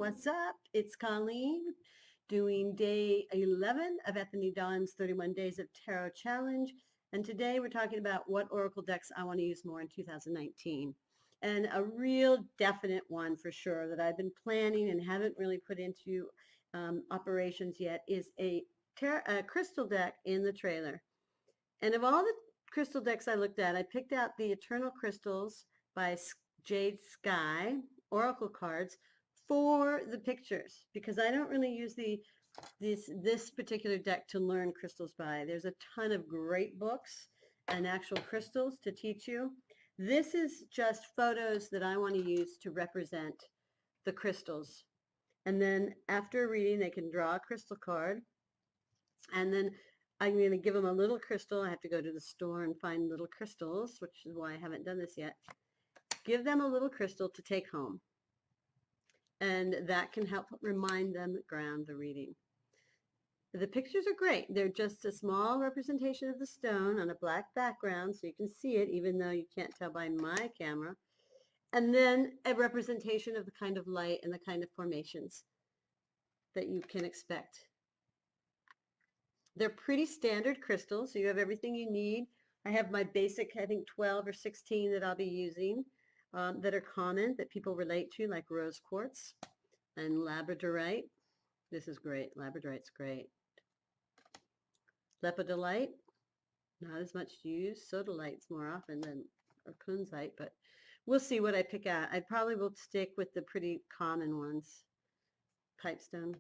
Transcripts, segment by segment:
what's up? It's Colleen doing day 11 of Anthony Dawn's 31 Days of Tarot Challenge. And today we're talking about what Oracle decks I want to use more in 2019. And a real definite one for sure that I've been planning and haven't really put into operations yet is a crystal deck in the trailer. And of all the crystal decks I looked at, I picked out the Eternal Crystals by Jade Oracle cards for the pictures because I don't really use this particular deck to learn crystals by. There's a ton of great books and actual crystals to teach you. This is just photos that I want to use to represent the crystals. And then after a reading, they can draw a crystal card. And then I'm going to give them a little crystal. I have to go to the store and find little crystals, which is why I haven't done this yet. Give them a little crystal to take home. And that can help remind them, ground the reading. The pictures are great. They're just a small representation of the stone on a black background, so you can see it, even though you can't tell by my camera. And then a representation of the kind of light and the kind of formations that you can expect. They're pretty standard crystals, so you have everything you need. I have my basic, I think 12 or 16 that I'll be using that are common, that people relate to, like rose quartz and labradorite. This is great. Labradorite's great. Lepidolite, not as much used. Sodalite's more often than kunzite, but we'll see what I pick out. I probably will stick with the pretty common ones. Pipestone,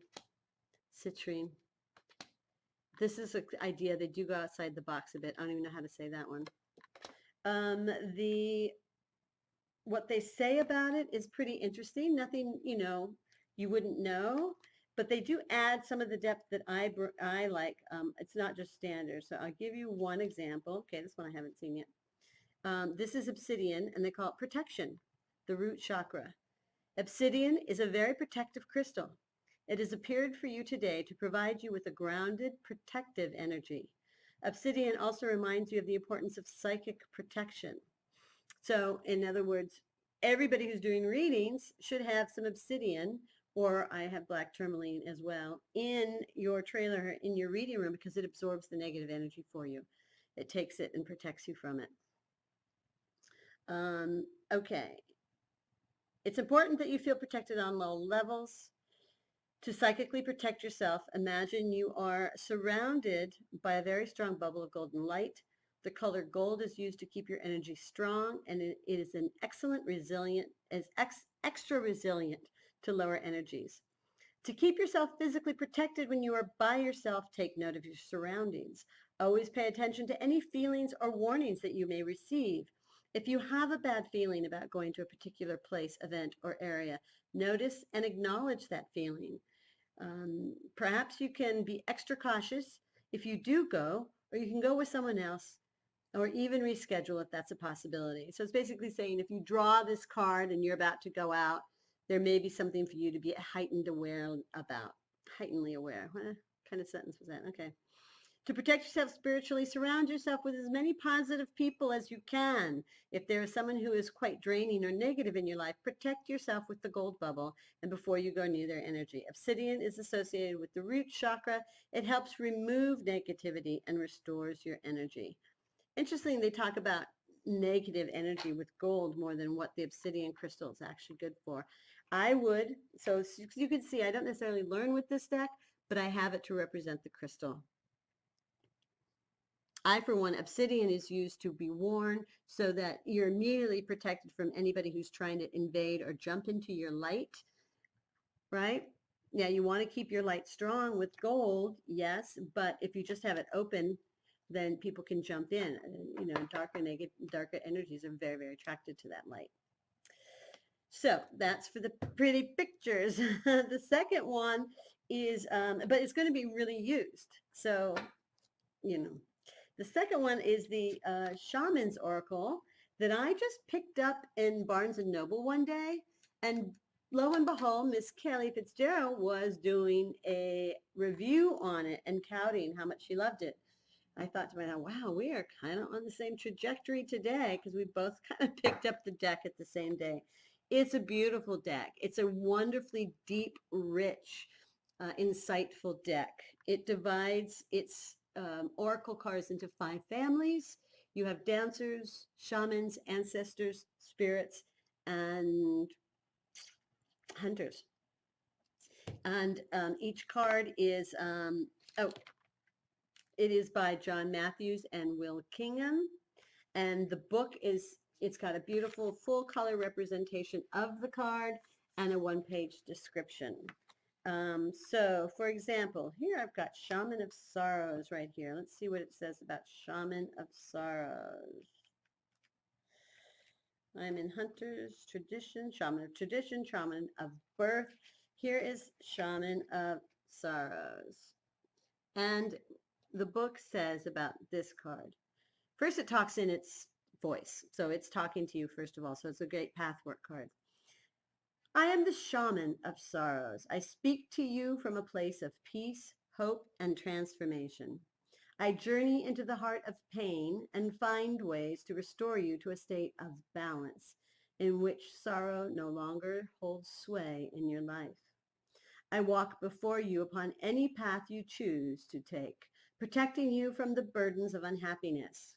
citrine. This is an idea. They do go outside the box a bit. I don't even know how to say that one. What they say about it is pretty interesting. Nothing, you wouldn't know, but they do add some of the depth that I like. It's not just standard. So I'll give you one example. Okay, this one I haven't seen yet. This is obsidian, and they call it protection, the root chakra. Obsidian is a very protective crystal. It has appeared for you today to provide you with a grounded, protective energy. Obsidian also reminds you of the importance of psychic protection. So, in other words, everybody who's doing readings should have some obsidian, or I have black tourmaline as well, in your trailer, in your reading room, because it absorbs the negative energy for you. It takes it and protects you from it. Okay. It's important that you feel protected on low levels. To psychically protect yourself, imagine you are surrounded by a very strong bubble of golden light. The color gold is used to keep your energy strong, and it is an excellent extra resilient to lower energies. To keep yourself physically protected when you are by yourself, take note of your surroundings. Always pay attention to any feelings or warnings that you may receive. If you have a bad feeling about going to a particular place, event, or area, notice and acknowledge that feeling. Perhaps you can be extra cautious if you do go, or you can go with someone else, or even reschedule if that's a possibility. So it's basically saying if you draw this card and you're about to go out, there may be something for you to be heightenedly aware about. Heightenedly aware. What kind of sentence was that? Okay. To protect yourself spiritually, surround yourself with as many positive people as you can. If there is someone who is quite draining or negative in your life, protect yourself with the gold bubble and before you go near their energy. Obsidian is associated with the root chakra. It helps remove negativity and restores your energy. Interesting, they talk about negative energy with gold more than what the obsidian crystal is actually good for. So you can see, I don't necessarily learn with this deck, but I have it to represent the crystal. For one, obsidian is used to be worn so that you're immediately protected from anybody who's trying to invade or jump into your light, right? Yeah, you want to keep your light strong with gold, yes, but if you just have it open, then people can jump in. Darker energies are very, very attracted to that light. So that's for the pretty pictures. The second one is, but it's going to be really used. So, the second one is the Shaman's Oracle that I just picked up in Barnes & Noble one day. And lo and behold, Miss Kelly Fitzgerald was doing a review on it and touting how much she loved it. I thought to myself, wow, we are kind of on the same trajectory today because we both kind of picked up the deck at the same day. It's a beautiful deck. It's a wonderfully deep, rich, insightful deck. It divides its oracle cards into 5 families. You have dancers, shamans, ancestors, spirits, and hunters. And each card is, oh, it is by John Matthews and Will Kinghan. And the book is, it's got a beautiful full color representation of the card and a 1-page description. So, for example, here I've got Shaman of Sorrows right here. Let's see what it says about Shaman of Sorrows. I'm in Hunter's Tradition, Shaman of Tradition, Shaman of Birth. Here is Shaman of Sorrows. And the book says about this card. First, it talks in its voice. So it's talking to you, first of all. So it's a great pathwork card. I am the shaman of sorrows. I speak to you from a place of peace, hope, and transformation. I journey into the heart of pain and find ways to restore you to a state of balance in which sorrow no longer holds sway in your life. I walk before you upon any path you choose to take, protecting you from the burdens of unhappiness.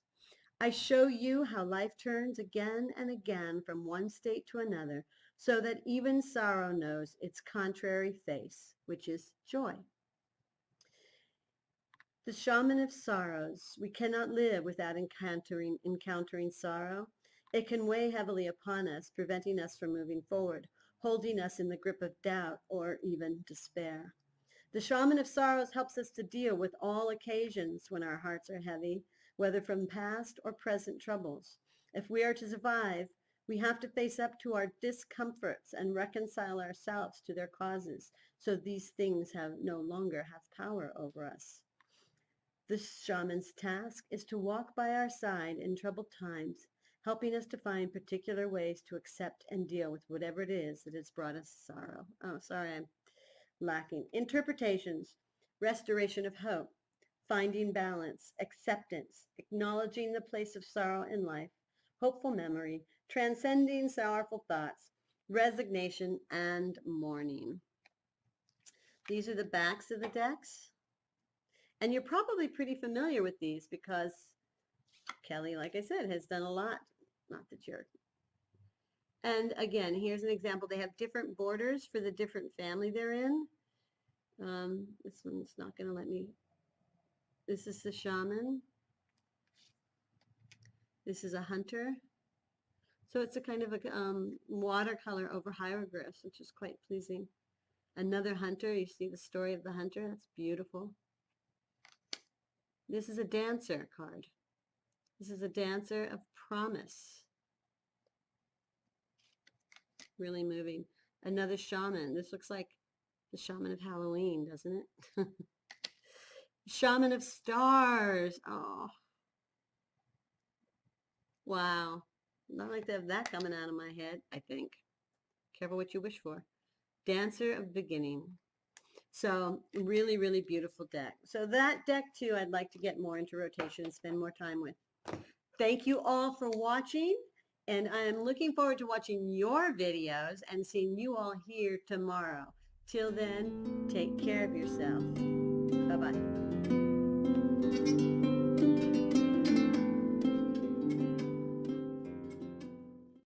I show you how life turns again and again from one state to another, so that even sorrow knows its contrary face, which is joy. The shaman of sorrows, we cannot live without encountering sorrow. It can weigh heavily upon us, preventing us from moving forward, holding us in the grip of doubt or even despair. The shaman of sorrows helps us to deal with all occasions when our hearts are heavy, whether from past or present troubles. If we are to survive, we have to face up to our discomforts and reconcile ourselves to their causes, so these things no longer have power over us. The shaman's task is to walk by our side in troubled times, helping us to find particular ways to accept and deal with whatever it is that has brought us sorrow. Oh, sorry, I'm lacking. Interpretations, restoration of hope, finding balance, acceptance, acknowledging the place of sorrow in life, hopeful memory, transcending sorrowful thoughts, resignation, and mourning. These are the backs of the decks. And you're probably pretty familiar with these because Kelly, like I said, has done a lot. Not that you're. And again, here's an example. They have different borders for the different family they're in. This one's not going to let me. This is the shaman. This is a hunter. So it's a kind of a watercolor over hieroglyphs, which is quite pleasing. Another hunter. You see the story of the hunter. That's beautiful. This is a dancer card. This is a dancer of promise. Really moving. Another shaman. This looks like the shaman of Halloween, doesn't it? Shaman of stars. Oh. Wow. Not like to have that coming out of my head, I think. Careful what you wish for. Dancer of beginning. So really, really beautiful deck. So that deck too, I'd like to get more into rotation and spend more time with. Thank you all for watching. And I'm looking forward to watching your videos and seeing you all here tomorrow. Till then, take care of yourself. Bye-bye.